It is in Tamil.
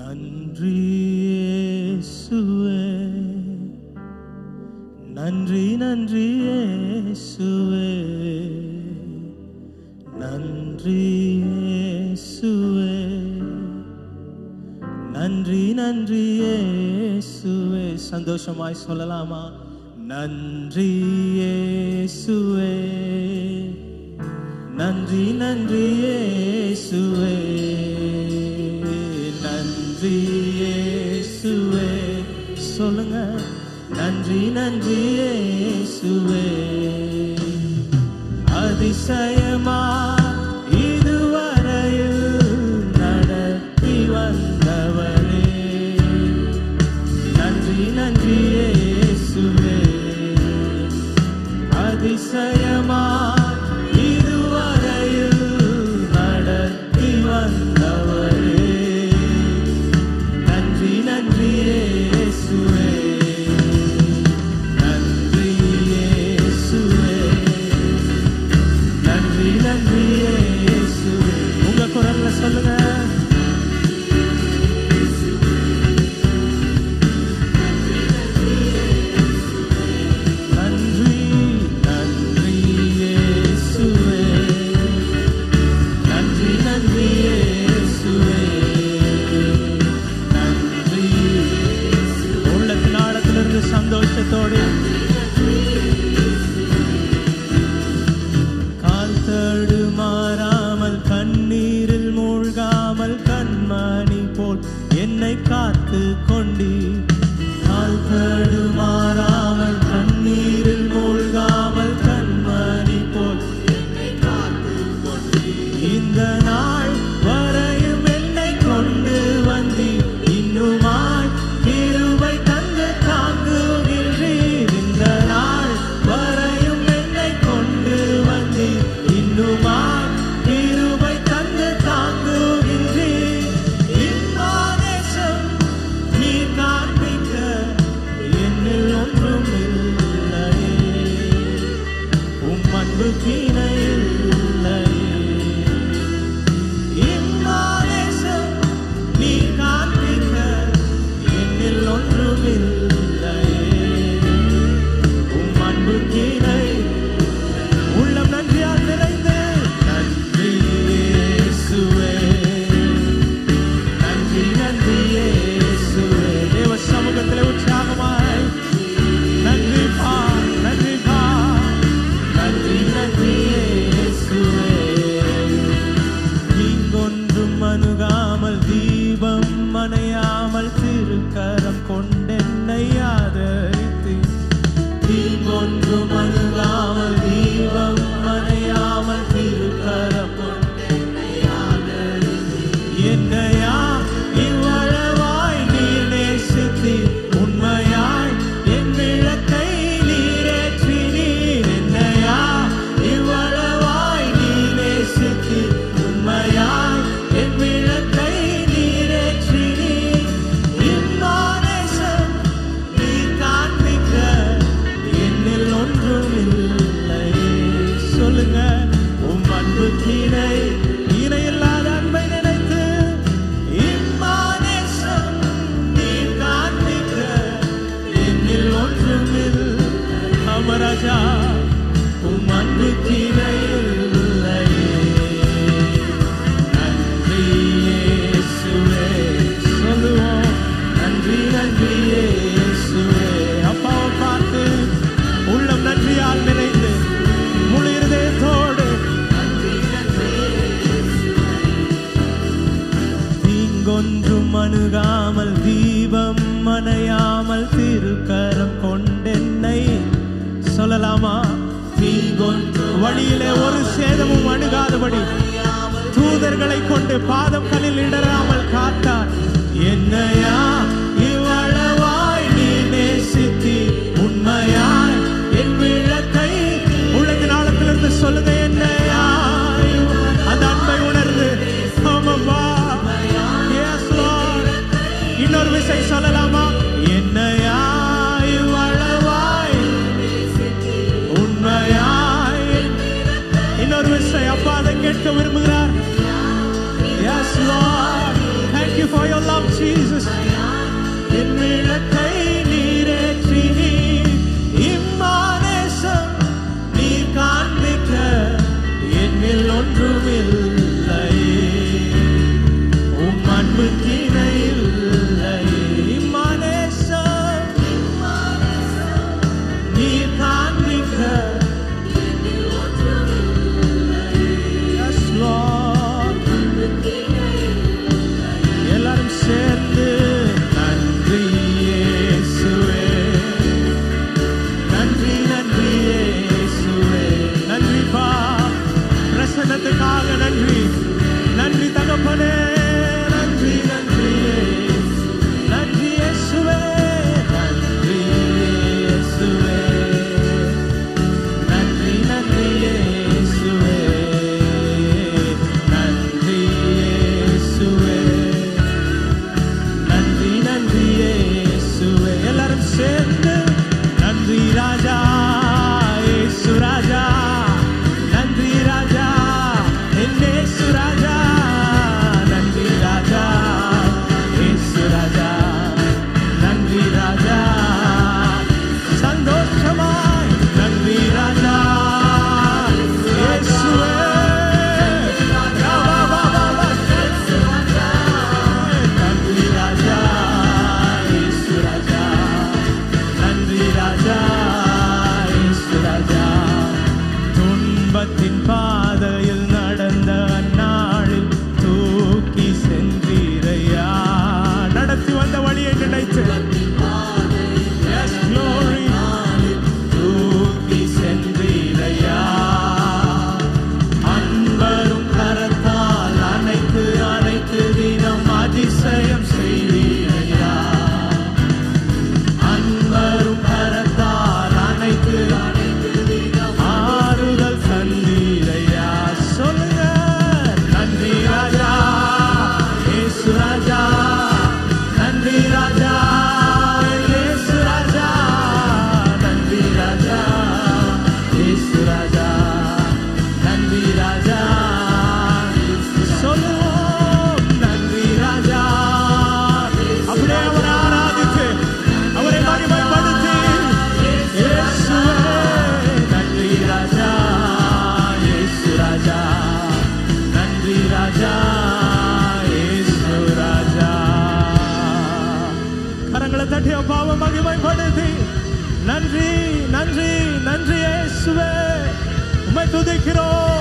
நன்றி இயேசுவே, நன்றி நன்றி இயேசுவே, நன்றி இயேசுவே, நன்றி நன்றி இயேசுவே. சந்தோஷமாய் சொல்லலாமா? நன்றி இயேசுவே, நன்றி நன்றி இயேசுவே, நன்றி இயேசுவே. சொல்லுங்க, நன்றி நன்றி இயேசுவே. அதிசயமா இதுவரையில் நடத்தி வந்தவரே, நன்றி நன்றி இயேசுவே. அதிசயமா இதுவரையில் நடத்தி வந்தவரே, நன்றி நன்றி இயேசுவே, நன்றி இயேசுவே, நன்றி நன்றி இயேசுவே. உங்க குரல்ல சொல்லுங்க, சந்தோஷத்தோடு கால் தடுமாறாமல் கண்ணீரில் மூழ்காமல் கண்மணி போல் என்னை காத்து கொண்டி. கால் தடுமாறாமல் கண்ணீரில் மூழ்காமல் கண்மணி போல் என்னை காத்து கொண்டி. இந்த நாள் வரையும் என்னை கொண்டு வந்தி, இன்னுமாய் கிருபை தந்து தாங்குகின்றீர். இந்த நாள் வரையும் என்னை கொண்டு வந்தி, இன்னுமாய் கிருபை தந்து தாங்குகின்றீர். இம்மாதேசம் நீ காண்பிக்க என்னில் ஒன்றும் இல்லையே, உம் அன்பு கீழே இல்லையே. இம்மாதேசம் நீ காண்பிக்க என்னில் ஒன்றும் இல்லையே, உம் அன்பு கீழே. உள்ளம் நன்றியால் நிறைந்து நன்றி இயேசுவே, நன்றி நன்றி இயேசுவே. தேவ சமூகத்திலே உற்சாகமாய் நன்றி பா, நன்றி பா, நன்றி நன்றி இயேசுவே. இங்கொன்றும் அணுகாமல் தீபம் அணையாமல் திருக்கரம் கொண்டென்னை ஆதரித்து. தீங்கொன்றும் அணுகாமல் தீபம் அணையாமல் திருக்கரம் கொண்டென்னை ஆதரித்து. என்னையா இவ்வளவாய் நீர் நேசித்தீர், உண்மையாய் என் விளக்கை நீரேற்றினீர். என்னையா இவ்வளவாய் நீர் நேசித்தீர், உண்மையாய் என் விளக்கை நீரேற்றினீர். இம்மாதேசம் நீ காண்பிக்க என்னில் ஒன்றும் இல்லையே. சொல்லுங்க, உம் அன்பு கீழே இணையில்லாத அன்பை நினைத்து. இம்மாதேசம் நீ காண்பிக்க என்னில் ஒன்றும் இல்லை. அமராஜா, உம் அன்பு கீழே இல்லையே. நன்றி இயேசுவே. சொல்லுவோம், நன்றி நன்றி இயேசுவே. அப்பாவை பார்த்து உள்ளம் நன்றியால் நிறைந்து முழு இருதயத்தோடு தீங்கொன்றும் அணுகாமல் தீபம் அணையாமல் திருக்கரம் கொண்டென்னை. சொல்லலாமா? தீங்கொன்றும் வழியிலே ஒரு சேதமும் அணுகாதபடி தூதர்களை கொண்டு பாதம் கல்லில் இடராமல் காத்தார். என்னையா இவ்வளவாய் நீ நேசித்தீர், உண்மையாய் என் விளக்கை. உள்ளத்தின் ஆழத்திலிருந்து சொல்லுங்க, என்னையா அந்த அன்பை உணர்ந்து. ஆமாப்பா, எஸ் லார்ட். இன்னொரு விசை சொல்லலாமா? என்னையா இவ்வளவாய் உண்மையாய். இன்னொரு விசை அப்பா அதை கேட்க விரும்புகிறார். Yes, Lord. Thank you for your love, Jesus. நடத்தி வந்த வழியை நினைத்து Yes, glory. தூக்கி சென்றீரையா அன்பரும் கரத்தால் அனைத்து அனைத்து தினம் அதிசயம் செய்வீரையா அன்பரும் கரத்தால் அனைத்து அனைத்து தினம் ஆறுதல் தந்தீரையா சொல்லுங்க நன்றி ராஜா இயேசு ராஜா நன்றி ராஜா இயேசு ராஜா நன்றி ராஜா இயேசு ராஜா நன்றி ராஜா சொல்லுவோம் நன்றி ராஜா அப்படியே அவரை ஆராதித்து அவரை மகிமைப்படுத்தி இயேசுவே நன்றி ராஜா இயேசு ராஜா நன்றி ராஜா இயேசு ராஜா கரங்களை தட்டி அப்பாவை மகிமைப்படுத்தி நன்றி நன்றி நன்றி இயேசுவே உம்மை துதிக்கிறோம்